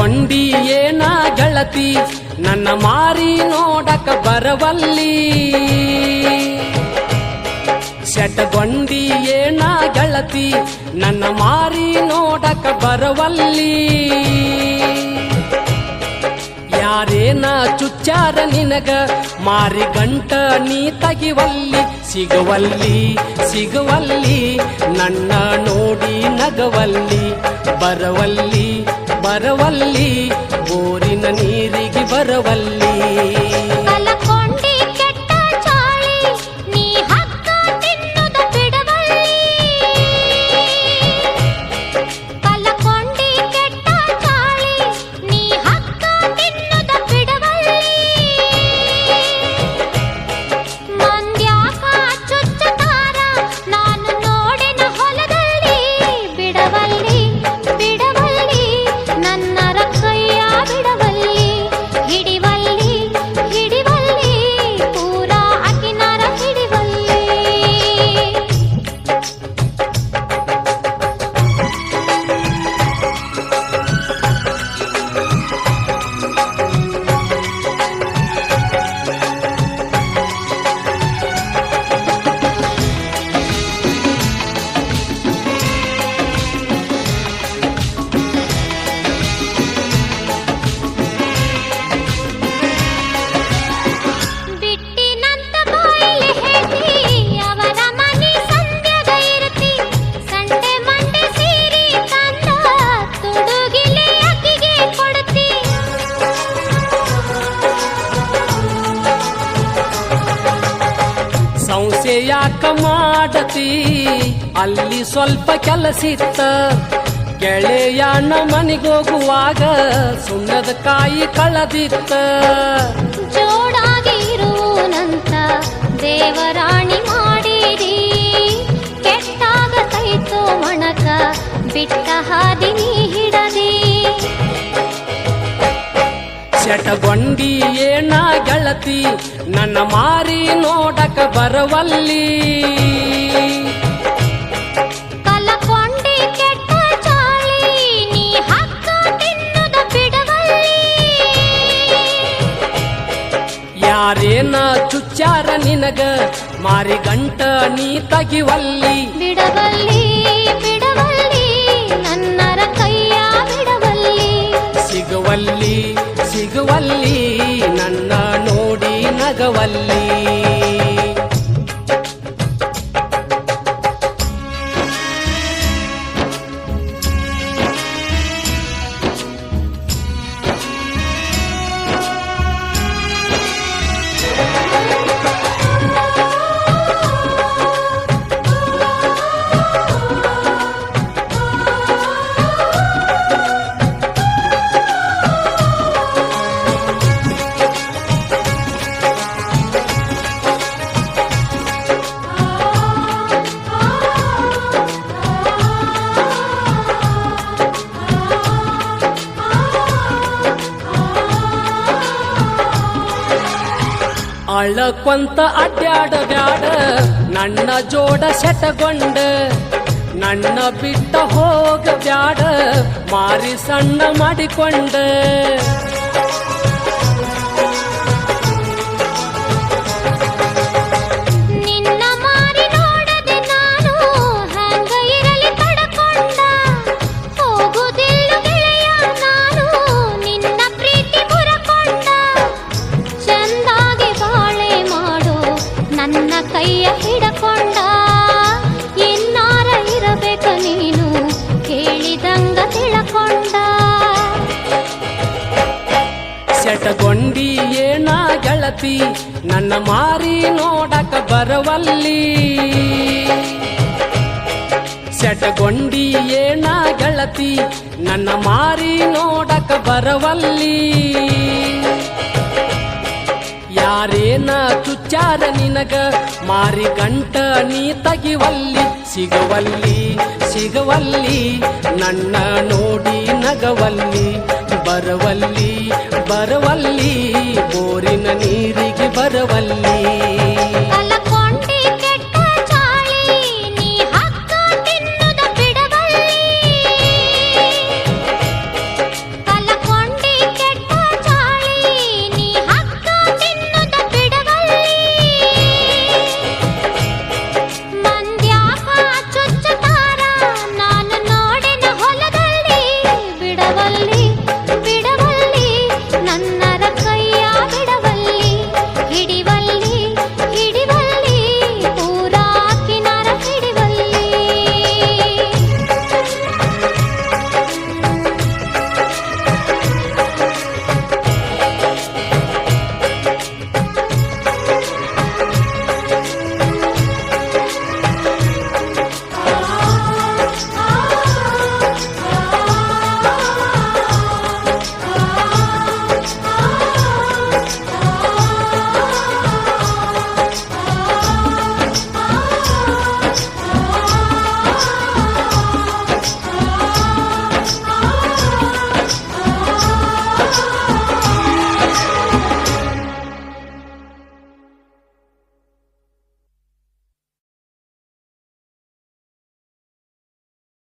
ಶಟಗೊಂಡಿ ಏನ ಗೆಳತಿ ನನ್ನ ಮಾರಿ ನೋಡಕ ಬರವಲ್ಲಿ ಶಟಗೊಂಡಿ ಏನ ಗೆಳತಿ ನನ್ನ ಮಾರಿ ನೋಡಕ ಬರವಲ್ಲಿ ಯಾರೇನ ಚುಚ್ಚಾರ ನಿನಗ ಮಾರಿ ಗಂಟ ನೀ ತಗಿವಲ್ಲಿ ಸಿಗುವಲ್ಲಿ ಸಿಗುವಲ್ಲಿ ನನ್ನ ನೋಡಿ ನಗವಲ್ಲಿ ಬರವಲ್ಲಿ ಬರವಲ್ಲಿ ಬೋರಿನ ನೀರಿಗೆ ಬರವಲ್ಲಿ ಯಾಕ ಮಾಡತಿ ಅಲ್ಲಿ ಸ್ವಲ್ಪ ಕೆಲಸಿತ್ತ ಗೆಳೆಯನ ಮನೆಗೋಗುವಾಗ ಸುಣ್ಣದ ಕಾಯಿ ಕಳದಿತ್ತ ಜೋಡಾಗಿರುವಂತ ದೇವರಾಣಿ ಮಾಡಿರಿ ಕೆಟ್ಟಾಗ ಕೈತೋ ಮಣಕ ಬಿಟ್ಟ ಹಾದಿ ನೀ ಹಿಡದಿ ಶಟಗೊಂಡಿ ಏನ ಗೆಳತಿ ನನ್ನ ಮಾರಿ ನೋಡಕ ಬರವಲ್ಲಿ ಕಲಕೊಂಡಿ ಕೆಟ್ಟ ಚಾಳಿ ನೀ ಹಕ್ಕ ತಿನ್ನದ ಬಿಡವಲ್ಲಿ ಯಾರೇನ ಚುಚ್ಚಾರ ನಿನಗ ಮಾರಿ ಗಂಟ ನೀ ತಗಿವಲ್ಲಿ ಬಿಡವಲ್ಲಿ ಬಿಡವಲ್ಲಿ ನನ್ನರ ಕೈಯ ಬಿಡವಲ್ಲಿ ಸಿಗುವಲ್ಲಿ ಸಿಗುವಲ್ಲಿ ನನ್ನ ನೋಡಿ ನಗವಲ್ಲಿ ಅಳಕೊಂತ ಅಡ್ಯಾಡ ಬ್ಯಾಡ ನನ್ನ ಜೋಡ ಶಟಗೊಂಡ ನನ್ನ ಬಿಟ್ಟ ಹೋಗ ಬ್ಯಾಡ ಮಾರಿ ಸಣ್ಣ ಮಾಡಿಕೊಂಡ ಕೈಯ ಹಿಡಕೊಂಡ ಎನ್ನಾರ ಇರಬೇಕ ನೀನು ಹೇಳಿದಂಗ ತಿಳಕೊಂಡ ಶಟಗೊಂಡಿ ಏನ ಗೆಳತಿ ನನ್ನ ಮಾರಿ ನೋಡಕ ಬರವಲ್ಲಿ ಶಟಗೊಂಡಿ ಏನ ಗೆಳತಿ ನನ್ನ ಮಾರಿ ನೋಡಕ ಬರವಲ್ಲಿ ಯಾರೇನ ಚುಚ್ಚಾರ ನಿನಗ ಮಾರಿ ಗಂಟ ನೀ ತಗಿವಲ್ಲಿ ಸಿಗುವಲ್ಲಿ ಸಿಗುವಲ್ಲಿ ನನ್ನ ನೋಡಿ ನಗವಲ್ಲಿ ಬರವಲ್ಲಿ ಬರವಲ್ಲಿ ಬೋರಿನ ನೀರಿಗೆ ಬರವಲ್ಲಿ